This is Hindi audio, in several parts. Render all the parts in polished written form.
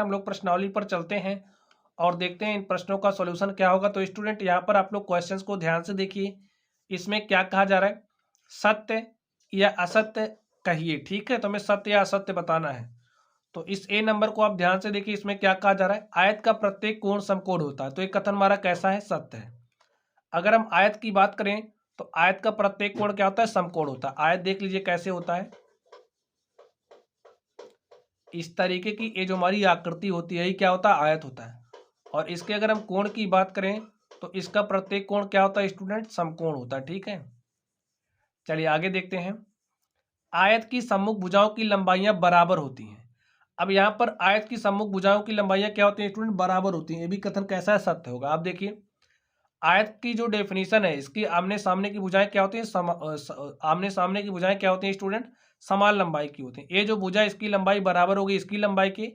हम लोग प्रश्नावली पर चलते हैं और देखते हैं इन प्रश्नों का सॉल्यूशन क्या होगा। तो स्टूडेंट यहाँ पर आप लोग क्वेश्चंस को ध्यान से देखिए, इसमें क्या कहा जा रहा है, सत्य या असत्य कहिए। ठीक है, तो हमें सत्य या असत्य बताना है। तो इस ए नंबर को आप ध्यान से देखिए, इसमें क्या कहा जा रहा है, आयत का प्रत्येक कोण समकोण होता है। तो एक कथन हमारा कैसा है, सत्य है। अगर हम आयत की बात करें तो आयत का प्रत्येक कोण क्या होता है, समकोण होता है। आयत देख लीजिए कैसे होता है, इस तरीके की ये जो हमारी आकृति होती है यही क्या होता है, आयत होता है। और इसके अगर हम कोण की बात करें तो इसका प्रत्येक कोण क्या होता है स्टूडेंट, समकोण होता है। ठीक है, चलिए आगे देखते हैं। आयत की सम्मुख भुजाओं की लंबाइयां बराबर होती हैं। अब यहाँ पर आयत की सम्मुख भुजाओं की लंबाइयां क्या होती हैं स्टूडेंट, बराबर होती हैं। ये भी कथन कैसा है, सत्य होगा। आप देखिए आयत की जो डेफिनेशन है, इसकी आमने सामने की भुजाएं क्या होती हैं, आमने सामने की भुजाएं क्या होती हैं स्टूडेंट, समान लंबाई की होती हैं। ये जो भुजा इसकी लंबाई बराबर होगी इसकी लंबाई की,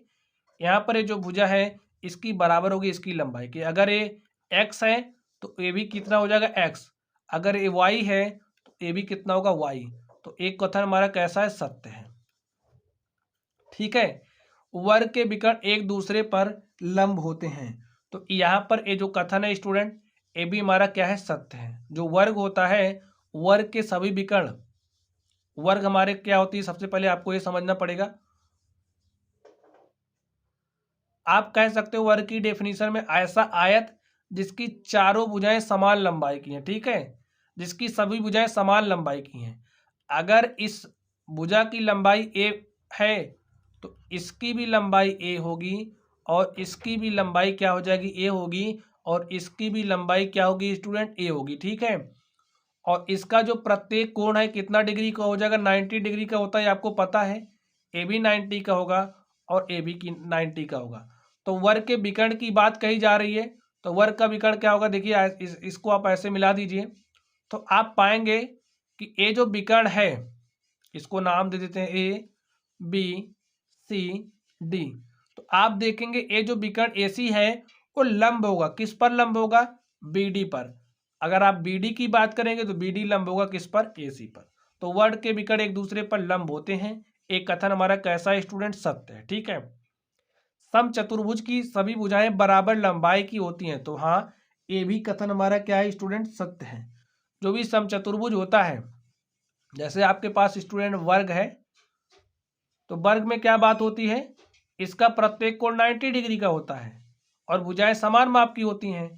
यहाँ पर ये जो भुजा है इसकी बराबर होगी इसकी लंबाई की। अगर ये एक्स है तो ये भी कितना हो जाएगा, एक्स। अगर ये वाई है तो ये भी कितना होगा, वाई। तो एक कथन हमारा कैसा है, सत्य है। ठीक है, वर्ग के विकर्ण एक दूसरे पर लंब होते हैं। तो यहाँ पर ये जो कथन है स्टूडेंट, ये भी हमारा क्या है, सत्य है। जो वर्ग होता है, वर्ग के सभी विकर्ण, वर्ग हमारे क्या होती है, सबसे पहले आपको ये समझना पड़ेगा। आप कह सकते हो वर्ग की डेफिनेशन में ऐसा आयत जिसकी चारों भुजाएं समान लंबाई की हैं। ठीक है, जिसकी सभी भुजाएं समान लंबाई की हैं। अगर इस भुजा की लंबाई ए है तो इसकी भी लंबाई ए होगी और इसकी भी लंबाई क्या हो जाएगी, ए होगी। और इसकी भी लंबाई क्या होगी स्टूडेंट, ए होगी। ठीक है, और इसका जो प्रत्येक कोण है कितना डिग्री का हो जाएगा, 90 डिग्री का होता है, आपको पता है। ए भी 90 का होगा और ए भी 90 का होगा। तो वर्ग के विकर्ण की बात कही जा रही है, तो वर्ग का विकर्ण क्या होगा, देखिए इसको आप ऐसे मिला दीजिए तो आप पाएंगे कि ये जो विकर्ण है इसको नाम दे देते हैं ए बी सी डी। तो आप देखेंगे ये जो विकर्ण ए सी है वो लंब होगा, किस पर लंब होगा, बी डी पर। अगर आप बी डी की बात करेंगे तो बी डी लंब होगा किस पर, ए सी पर। तो वर्ग के विकर्ण एक दूसरे पर लंब होते हैं। एक कथन हमारा कैसा है स्टूडेंट, सत्य है। ठीक है, समचतुर्भुज की सभी भुजाएं बराबर लंबाई की होती हैं। तो हाँ, ये भी कथन हमारा क्या है स्टूडेंट, सत्य है। जो भी समचतुर्भुज होता है, जैसे आपके पास स्टूडेंट वर्ग है, तो वर्ग में क्या बात होती है, इसका प्रत्येक कोण 90 डिग्री का होता है और भुजाएं समान माप की होती हैं।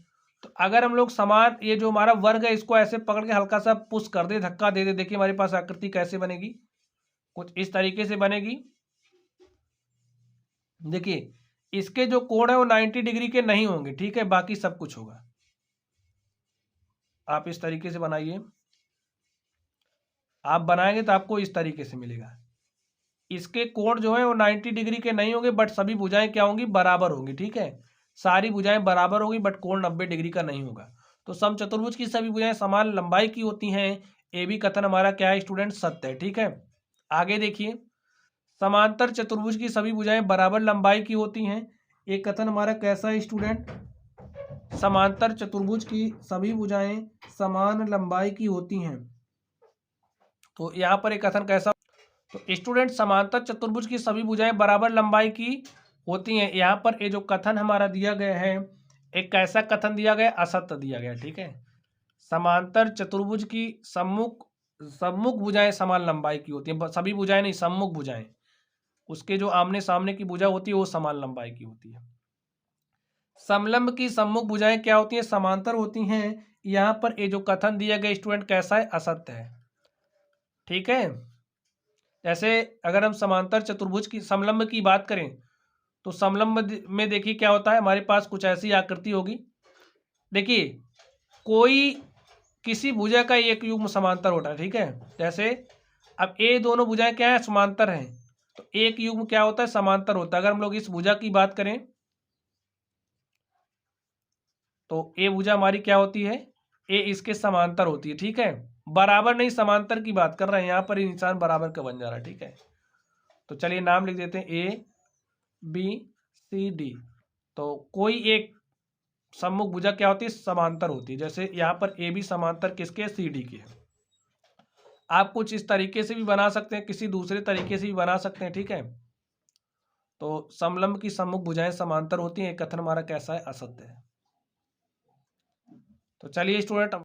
तो अगर हम लोग समान, ये जो हमारा वर्ग है इसको ऐसे पकड़ के हल्का सा पुश कर दे, धक्का दे दे, देखिए हमारे पास आकृति कैसे बनेगी, कुछ इस तरीके से बनेगी। देखिए इसके जो कोण है वो 90 डिग्री के नहीं होंगे। ठीक है, बाकी सब कुछ होगा। आप इस तरीके से बनाइए, आप बनाएंगे तो आपको इस तरीके से मिलेगा। इसके कोण जो है वो 90 डिग्री के नहीं होंगे, बट सभी भुजाएं क्या होंगी, बराबर होंगी। ठीक है, सारी भुजाएं बराबर होगी बट कोण 90 डिग्री का नहीं होगा। तो समचतुर्भुज की सभी भुजाएं समान लंबाई की होती हैं। ये भी कथन हमारा क्या है स्टूडेंट, सत्य है। ठीक है, आगे देखिए, समांतर चतुर्भुज की सभी भुजाएं बराबर लंबाई की होती हैं। एक कथन हमारा कैसा है स्टूडेंट, समांतर चतुर्भुज की सभी भुजाएं समान लंबाई की होती हैं। तो यहाँ पर एक कथन कैसा, तो स्टूडेंट समांतर चतुर्भुज की सभी भुजाएं बराबर लंबाई की होती हैं। यहाँ पर ये जो कथन हमारा दिया गया है, एक कैसा कथन दिया गया, असत्य दिया गया। ठीक है, समांतर चतुर्भुज की सम्मुख सम्मुख भुजाएं समान लंबाई की होती हैं, सभी भुजाएं नहीं, सम्मुख भुजाएं, उसके जो आमने सामने की भुजा होती है वो समान लंबाई की होती है। समलंब की सम्मुख भुजाएं क्या होती हैं, समांतर होती हैं। यहाँ पर ये जो कथन दिया गया स्टूडेंट कैसा है, असत्य है। ठीक है, जैसे अगर हम समांतर चतुर्भुज की समलंब की बात करें तो समलंब में देखिए क्या होता है, हमारे पास कुछ ऐसी आकृति होगी। देखिए कोई किसी भुजा का एक युग्म समांतर होता है। ठीक है, जैसे अब ये दोनों भुजाएं क्या है, समांतर हैं, तो एक युग्म क्या होता है, समांतर होता है। अगर हम लोग इस भुजा की बात करें तो ये भुजा हमारी क्या होती है, ये इसके समांतर होती है। ठीक है, बराबर नहीं, समांतर की बात कर रहे हैं, यहाँ पर ये निशान बराबर का बन जा रहा है। ठीक है, तो चलिए नाम लिख देते हैं ए बी सी डी। तो कोई एक सम्मुख भुजा क्या होती है, समांतर होती है। जैसे यहाँ पर ए बी समांतर किसके, सी डी के है। आप कुछ इस तरीके से भी बना सकते हैं, किसी दूसरे तरीके से भी बना सकते हैं। ठीक है, तो समलंब की सम्मुख भुजाएं समांतर होती हैं, ये कथन हमारा कैसा है? असत्य है। तो चलिए स्टूडेंट